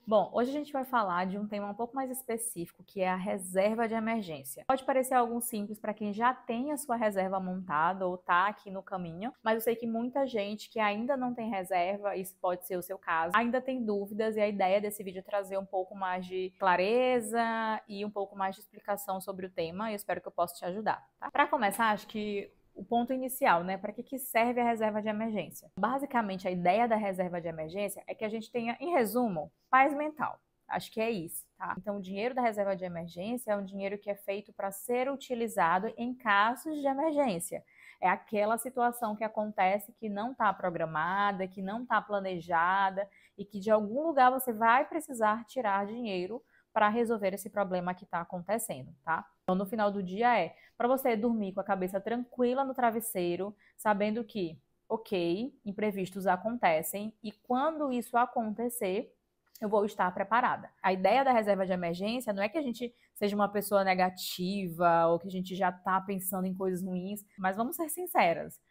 Bom, hoje a gente vai falar de um tema um pouco mais específico, que é a reserva de emergência. Pode parecer algo simples para quem já tem a sua reserva montada ou está aqui no caminho, mas eu sei que muita gente que ainda não tem reserva, isso pode ser o seu caso, ainda tem dúvidas e a ideia desse vídeo é trazer um pouco mais de clareza e um pouco mais de explicação sobre o tema e eu espero que eu possa te ajudar. Tá? Para começar, acho que o ponto inicial, né? Para que serve a reserva de emergência? Basicamente, a ideia da reserva de emergência é que a gente tenha, em resumo, paz mental. Acho que é isso, tá? Então, o dinheiro da reserva de emergência é um dinheiro que é feito para ser utilizado em casos de emergência. É aquela situação que acontece que não está programada, que não está planejada e que de algum lugar você vai precisar tirar dinheiro para resolver esse problema que está acontecendo, tá? Então, no final do dia para você dormir com a cabeça tranquila no travesseiro, sabendo que, ok, imprevistos acontecem e quando isso acontecer, eu vou estar preparada. A ideia da reserva de emergência não é que a gente seja uma pessoa negativa ou que a gente já está pensando em coisas ruins, mas vamos ser sinceras.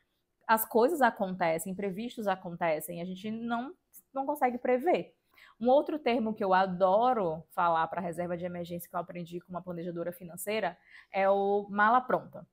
As coisas acontecem, imprevistos acontecem, a gente não consegue prever. Um outro termo que eu adoro falar para reserva de emergência que eu aprendi com uma planejadora financeira é o mala pronta.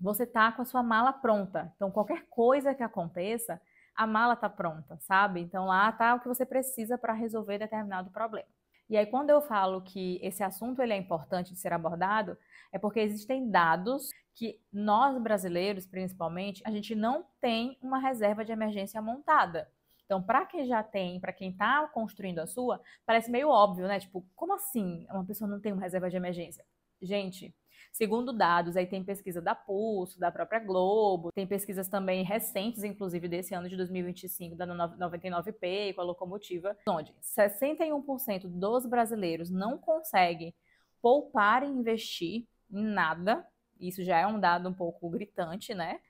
Você tá com a sua mala pronta. Então, qualquer coisa que aconteça, a mala tá pronta, sabe? Então, lá tá o que você precisa para resolver determinado problema. E aí, quando eu falo que esse assunto ele é importante de ser abordado, é porque existem dados que nós brasileiros, principalmente, a gente não tem uma reserva de emergência montada. Então, para quem já tem, para quem está construindo a sua, parece meio óbvio, né? Tipo, como assim uma pessoa não tem uma reserva de emergência? Gente, segundo dados, aí tem pesquisa da Pulso, da própria Globo, tem pesquisas também recentes, inclusive desse ano de 2025, da 99P, com a Locomotiva, onde 61% dos brasileiros não conseguem poupar e investir em nada. Isso já é um dado um pouco gritante, né?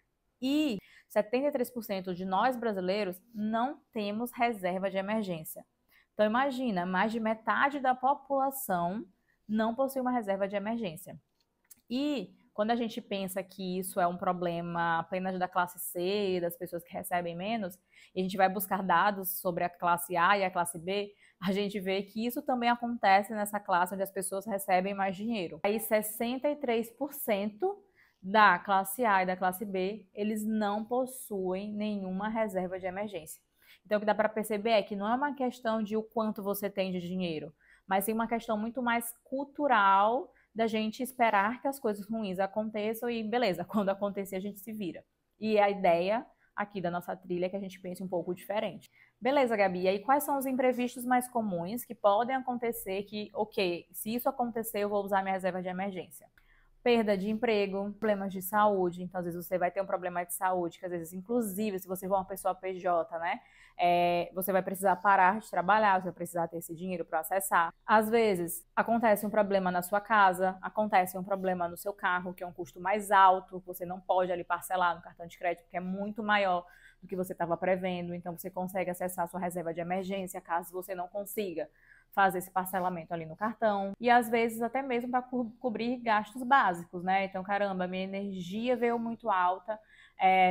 E 73% de nós brasileiros não temos reserva de emergência. Então imagina, mais de metade da população não possui uma reserva de emergência. E quando a gente pensa que isso é um problema apenas da classe C, das pessoas que recebem menos, e a gente vai buscar dados sobre a classe A e a classe B, a gente vê que isso também acontece nessa classe onde as pessoas recebem mais dinheiro. Aí 63% da classe A e da classe B, eles não possuem nenhuma reserva de emergência. Então, o que dá para perceber é que não é uma questão de o quanto você tem de dinheiro, mas sim uma questão muito mais cultural da gente esperar que as coisas ruins aconteçam e, beleza, quando acontecer a gente se vira. E a ideia aqui da nossa trilha é que a gente pense um pouco diferente. Beleza, Gabi, e aí quais são os imprevistos mais comuns que podem acontecer que, ok, se isso acontecer eu vou usar minha reserva de emergência? Perda de emprego, problemas de saúde, então às vezes você vai ter um problema de saúde, que às vezes, inclusive, se você for uma pessoa PJ, né, você vai precisar parar de trabalhar, você vai precisar ter esse dinheiro para acessar. Às vezes, acontece um problema na sua casa, acontece um problema no seu carro, que é um custo mais alto, você não pode ali parcelar no cartão de crédito, porque é muito maior do que você estava prevendo, então você consegue acessar a sua reserva de emergência, caso você não consiga fazer esse parcelamento ali no cartão, e às vezes até mesmo para cobrir gastos básicos, né? Então, caramba, minha energia veio muito alta,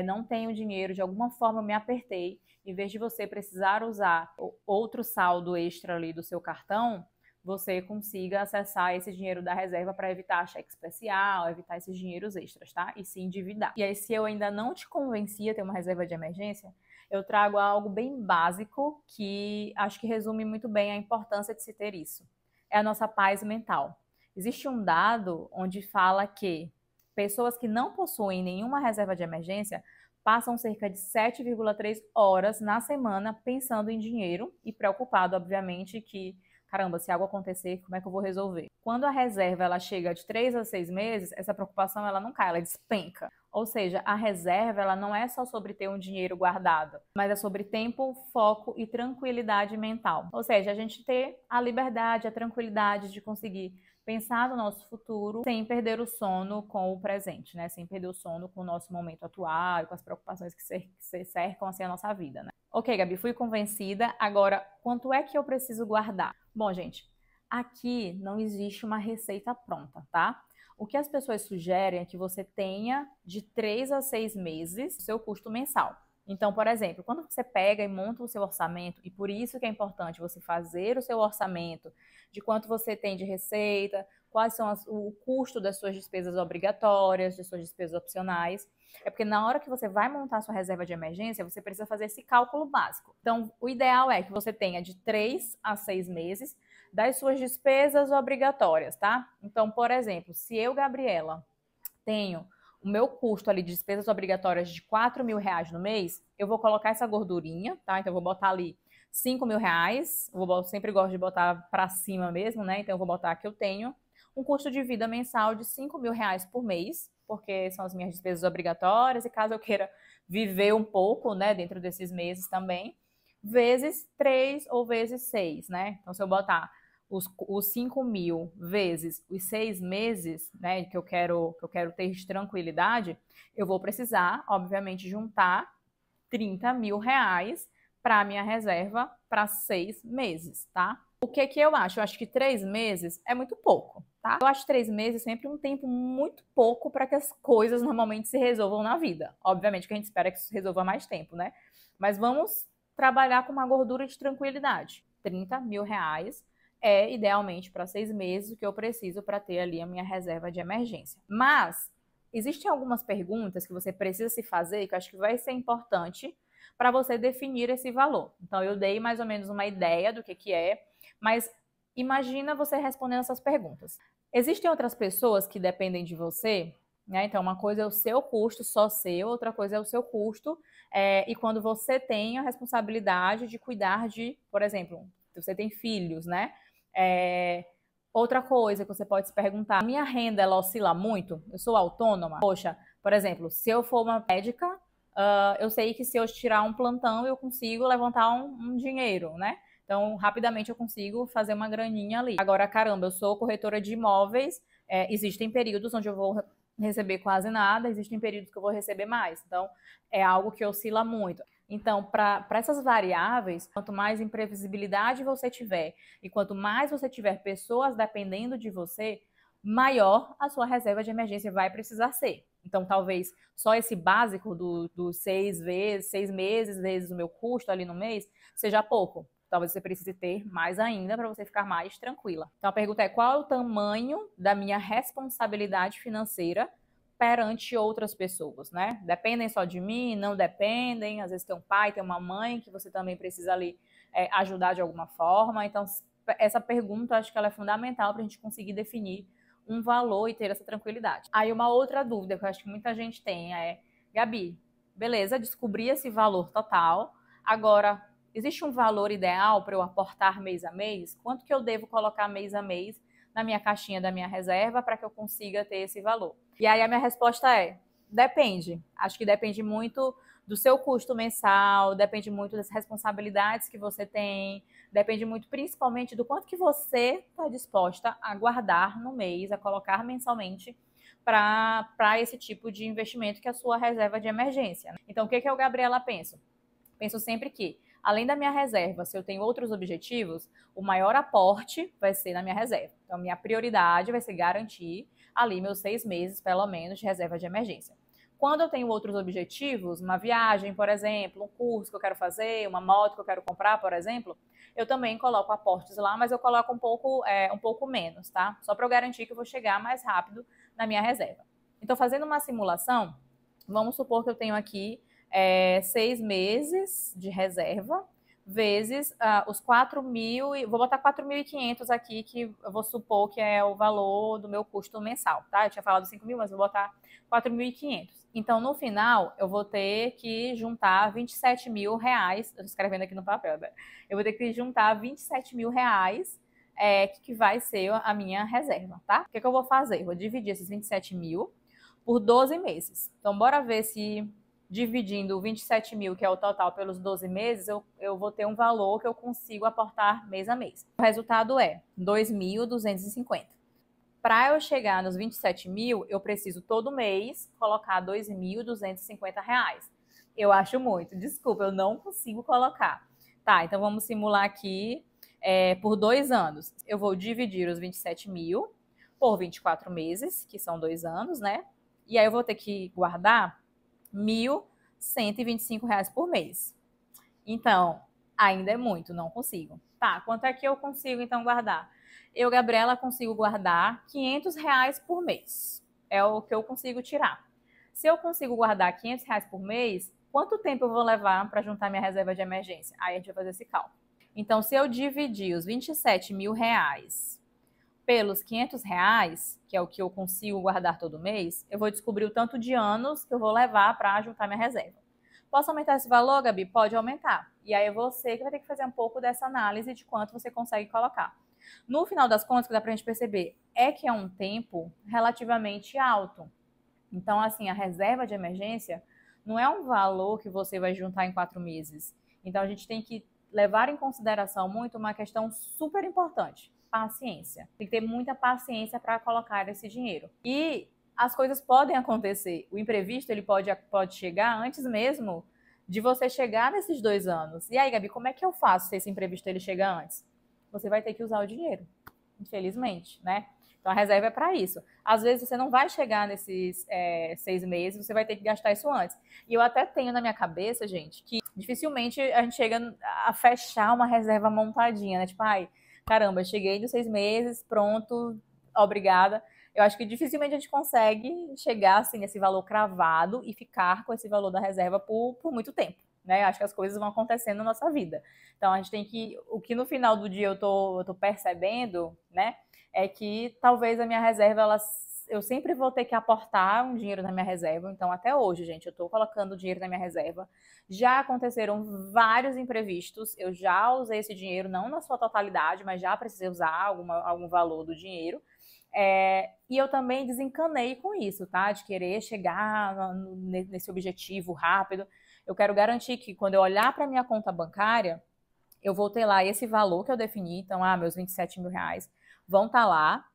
não tenho dinheiro, de alguma forma me apertei, em vez de você precisar usar outro saldo extra ali do seu cartão, você consiga acessar esse dinheiro da reserva para evitar cheque especial, evitar esses dinheiros extras, tá? E se endividar. E aí, se eu ainda não te convenci a ter uma reserva de emergência, eu trago algo bem básico que acho que resume muito bem a importância de se ter isso. É a nossa paz mental. Existe um dado onde fala que pessoas que não possuem nenhuma reserva de emergência passam cerca de 7,3 horas na semana pensando em dinheiro e preocupado, obviamente, que caramba, se algo acontecer, como é que eu vou resolver? Quando a reserva ela chega de 3 a 6 meses, essa preocupação ela não cai, ela despenca. Ou seja, a reserva ela não é só sobre ter um dinheiro guardado, mas é sobre tempo, foco e tranquilidade mental. Ou seja, a gente ter a liberdade, a tranquilidade de conseguir pensar no nosso futuro sem perder o sono com o presente, né? Sem perder o sono com o nosso momento atual, com as preocupações que cercam assim a nossa vida, né? Ok, Gabi, fui convencida. Agora, quanto é que eu preciso guardar? Bom, gente, aqui não existe uma receita pronta, tá? O que as pessoas sugerem é que você tenha de 3 a 6 meses o seu custo mensal. Então, por exemplo, quando você pega e monta o seu orçamento, e por isso que é importante você fazer o seu orçamento de quanto você tem de receita, quais são o custo das suas despesas obrigatórias, das suas despesas opcionais, é porque na hora que você vai montar a sua reserva de emergência, você precisa fazer esse cálculo básico. Então, o ideal é que você tenha de 3 a 6 meses das suas despesas obrigatórias, tá? Então, por exemplo, se eu, Gabriela, tenho o meu custo ali de despesas obrigatórias de R$ 4.000 no mês, eu vou colocar essa gordurinha, tá? Então, eu vou botar ali R$ 5.000, sempre gosto de botar para cima mesmo, né? Então, eu vou botar que eu tenho um custo de vida mensal de R$ 5.000 por mês, porque são as minhas despesas obrigatórias, e caso eu queira viver um pouco, né, dentro desses meses também, vezes 3 ou vezes 6, né? Então, se eu botar os 5.000 vezes os 6 meses, né, que eu quero ter de tranquilidade, eu vou precisar, obviamente, juntar R$ 30.000 para a minha reserva para 6 meses, tá? O que que eu acho? Eu acho que 3 meses é muito pouco, tá? Eu acho 3 meses sempre um tempo muito pouco para que as coisas normalmente se resolvam na vida. Obviamente que a gente espera que isso se resolva mais tempo, né? Mas vamos trabalhar com uma gordura de tranquilidade. R$ 30.000 é idealmente para 6 meses o que eu preciso para ter ali a minha reserva de emergência. Mas existem algumas perguntas que você precisa se fazer que eu acho que vai ser importante para você definir esse valor. Então, eu dei mais ou menos uma ideia do que é, mas imagina você respondendo essas perguntas. Existem outras pessoas que dependem de você, né? Então, uma coisa é o seu custo, só seu, outra coisa é o seu custo, e quando você tem a responsabilidade de cuidar de, por exemplo, você tem filhos, né? Outra coisa que você pode se perguntar, minha renda, ela oscila muito? Eu sou autônoma? Poxa, por exemplo, se eu for uma médica, eu sei que se eu tirar um plantão, eu consigo levantar um dinheiro, né? Então, rapidamente eu consigo fazer uma graninha ali. Agora, caramba, eu sou corretora de imóveis, existem períodos onde eu vou receber quase nada, existem períodos que eu vou receber mais. Então, é algo que oscila muito. Então, para essas variáveis, quanto mais imprevisibilidade você tiver e quanto mais você tiver pessoas dependendo de você, maior a sua reserva de emergência vai precisar ser. Então, talvez só esse básico do 6 meses vezes o meu custo ali no mês seja pouco. Talvez você precise ter mais ainda para você ficar mais tranquila. Então, a pergunta é: qual é o tamanho da minha responsabilidade financeira perante outras pessoas, né? Dependem só de mim? Não dependem? Às vezes tem um pai, tem uma mãe que você também precisa ali ajudar de alguma forma. Então, essa pergunta, acho que ela é fundamental para a gente conseguir definir um valor e ter essa tranquilidade. Aí, uma outra dúvida que eu acho que muita gente tem é: Gabi, beleza, descobri esse valor total, agora, existe um valor ideal para eu aportar mês a mês? Quanto que eu devo colocar mês a mês na minha caixinha da minha reserva para que eu consiga ter esse valor? E aí a minha resposta é: depende. Acho que depende muito do seu custo mensal, depende muito das responsabilidades que você tem, depende muito principalmente do quanto que você está disposta a guardar no mês, a colocar mensalmente para esse tipo de investimento que é a sua reserva de emergência. Então, o que eu, Gabriela, penso? Penso sempre que, além da minha reserva, se eu tenho outros objetivos, o maior aporte vai ser na minha reserva. Então, minha prioridade vai ser garantir ali meus 6 meses, pelo menos, de reserva de emergência. Quando eu tenho outros objetivos, uma viagem, por exemplo, um curso que eu quero fazer, uma moto que eu quero comprar, por exemplo, eu também coloco aportes lá, mas eu coloco um pouco menos, tá? Só para eu garantir que eu vou chegar mais rápido na minha reserva. Então, fazendo uma simulação, vamos supor que eu tenho aqui 6 meses de reserva, vezes os 4.000, vou botar 4.500 aqui, que eu vou supor que é o valor do meu custo mensal, tá? Eu tinha falado 5.000, mas vou botar 4.500. Então, no final, eu vou ter que juntar R$ 27.000, estou escrevendo aqui no papel, né? Eu vou ter que juntar R$ 27.000, que vai ser a minha reserva, tá? O que eu vou fazer? Eu vou dividir esses 27.000 por 12 meses. Então, bora ver se dividindo 27.000, que é o total, pelos 12 meses, eu vou ter um valor que eu consigo aportar mês a mês. O resultado é 2.250. Para eu chegar nos 27.000, eu preciso todo mês colocar R$ 2.250. Eu acho muito. Desculpa, eu não consigo colocar. Tá, então vamos simular aqui por 2 anos. Eu vou dividir os 27.000 por 24 meses, que são 2 anos, né? E aí eu vou ter que guardar 1.000 R$ 125 por mês. Então, ainda é muito, não consigo. Tá, quanto é que eu consigo então guardar? Eu, Gabriela, consigo guardar R$ 500 por mês. É o que eu consigo tirar. Se eu consigo guardar R$ 500 por mês, quanto tempo eu vou levar para juntar minha reserva de emergência? Aí a gente vai fazer esse cálculo. Então, se eu dividir os R$ 27.000 pelos R$ 500, que é o que eu consigo guardar todo mês, eu vou descobrir o tanto de anos que eu vou levar para juntar minha reserva. Posso aumentar esse valor, Gabi? Pode aumentar. E aí é você que vai ter que fazer um pouco dessa análise de quanto você consegue colocar. No final das contas, o que dá pra gente perceber é que é um tempo relativamente alto. Então, assim, a reserva de emergência não é um valor que você vai juntar em 4 meses. Então, a gente tem que levar em consideração muito uma questão super importante: paciência. Tem que ter muita paciência para colocar esse dinheiro. E as coisas podem acontecer. O imprevisto ele pode chegar antes mesmo de você chegar nesses 2 anos. E aí, Gabi, como é que eu faço se esse imprevisto ele chega antes? Você vai ter que usar o dinheiro, infelizmente, né? Então a reserva é para isso. Às vezes você não vai chegar nesses 6 meses, você vai ter que gastar isso antes. E eu até tenho na minha cabeça, gente, que dificilmente a gente chega a fechar uma reserva montadinha, né? Tipo, ai, caramba, cheguei nos 6 meses, pronto, obrigada. Eu acho que dificilmente a gente consegue chegar assim nesse valor cravado e ficar com esse valor da reserva por muito tempo, né? Acho que as coisas vão acontecendo na nossa vida. Então a gente tem que, o que no final do dia eu tô percebendo, né, é que talvez a minha reserva, eu sempre vou ter que aportar um dinheiro na minha reserva. Então até hoje, gente, eu tô colocando dinheiro na minha reserva. Já aconteceram vários imprevistos, eu já usei esse dinheiro, não na sua totalidade, mas já precisei usar algum valor do dinheiro. E eu também desencanei com isso, tá? De querer chegar nesse objetivo rápido. Eu quero garantir que quando eu olhar para minha conta bancária, eu vou ter lá esse valor que eu defini. Então, meus R$ 27.000 vão estar lá.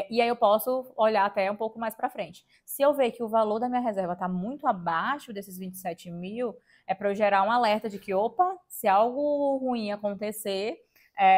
E aí eu posso olhar até um pouco mais para frente. Se eu ver que o valor da minha reserva está muito abaixo desses 27 mil, é para eu gerar um alerta de que, opa, se algo ruim acontecer,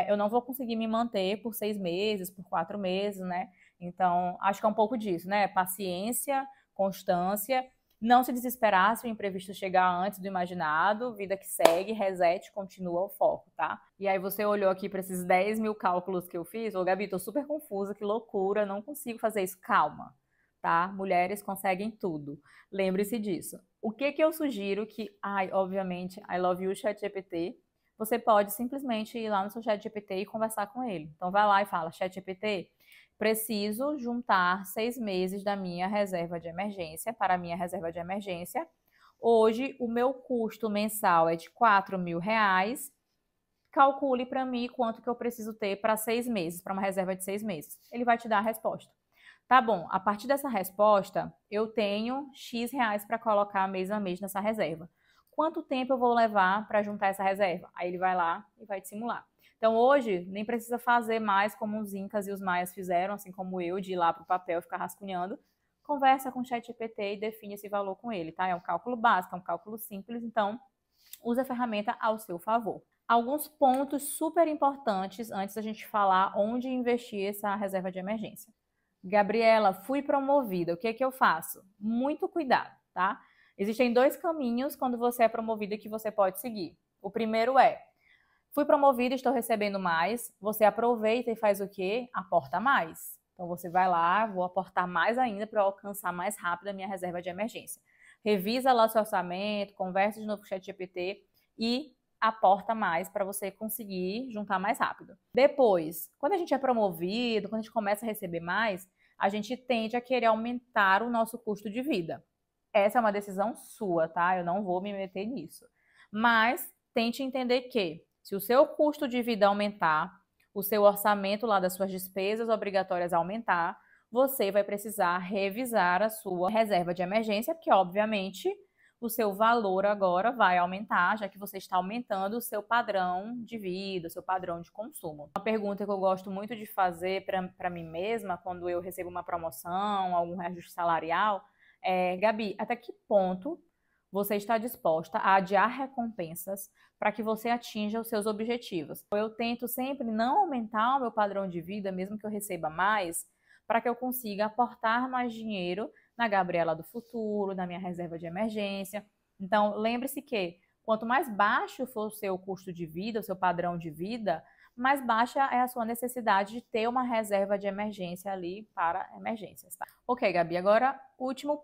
eu não vou conseguir me manter por 6 meses, por 4 meses, né? Então, acho que é um pouco disso, né? Paciência, constância, não se desesperar se o imprevisto chegar antes do imaginado, vida que segue, reset, continua o foco, tá? E aí você olhou aqui para esses 10 mil cálculos que eu fiz, ô Gabi, tô super confusa, que loucura, não consigo fazer isso. Calma, tá? Mulheres conseguem tudo. Lembre-se disso. O que eu sugiro que, obviamente, I love you, ChatGPT, você pode simplesmente ir lá no seu ChatGPT e conversar com ele. Então vai lá e fala, ChatGPT, preciso juntar 6 meses da minha reserva de emergência para a minha reserva de emergência. Hoje, o meu custo mensal é de R$ 4.000. Calcule para mim quanto que eu preciso ter para 6 meses, para uma reserva de 6 meses. Ele vai te dar a resposta. Tá bom, a partir dessa resposta, eu tenho X reais para colocar mês a mês nessa reserva. Quanto tempo eu vou levar para juntar essa reserva? Aí ele vai lá e vai te simular. Então, hoje, nem precisa fazer mais como os incas e os maias fizeram, assim como eu, de ir lá para o papel e ficar rascunhando. Conversa com o ChatGPT e define esse valor com ele, tá? É um cálculo básico, é um cálculo simples, então use a ferramenta ao seu favor. Alguns pontos super importantes antes da gente falar onde investir essa reserva de emergência. Gabriela, fui promovida, o que eu faço? Muito cuidado, tá? Existem 2 caminhos quando você é promovida que você pode seguir. O primeiro é, fui promovida, estou recebendo mais, você aproveita e faz o quê? Aporta mais. Então você vai lá, vou aportar mais ainda para eu alcançar mais rápido a minha reserva de emergência. Revisa lá seu orçamento, conversa de novo com o ChatGPT e aporta mais para você conseguir juntar mais rápido. Depois, quando a gente é promovido, quando a gente começa a receber mais, a gente tende a querer aumentar o nosso custo de vida. Essa é uma decisão sua, tá? Eu não vou me meter nisso. Mas tente entender que, se o seu custo de vida aumentar, o seu orçamento lá das suas despesas obrigatórias aumentar, você vai precisar revisar a sua reserva de emergência, porque, obviamente, o seu valor agora vai aumentar, já que você está aumentando o seu padrão de vida, o seu padrão de consumo. Uma pergunta que eu gosto muito de fazer para mim mesma, quando eu recebo uma promoção, algum reajuste salarial, Gabi, até que ponto você está disposta a adiar recompensas para que você atinja os seus objetivos? Eu tento sempre não aumentar o meu padrão de vida, mesmo que eu receba mais, para que eu consiga aportar mais dinheiro na Gabriela do futuro, na minha reserva de emergência. Então, lembre-se que quanto mais baixo for o seu custo de vida, o seu padrão de vida, mais baixa é a sua necessidade de ter uma reserva de emergência ali para emergências, tá? Ok, Gabi, agora último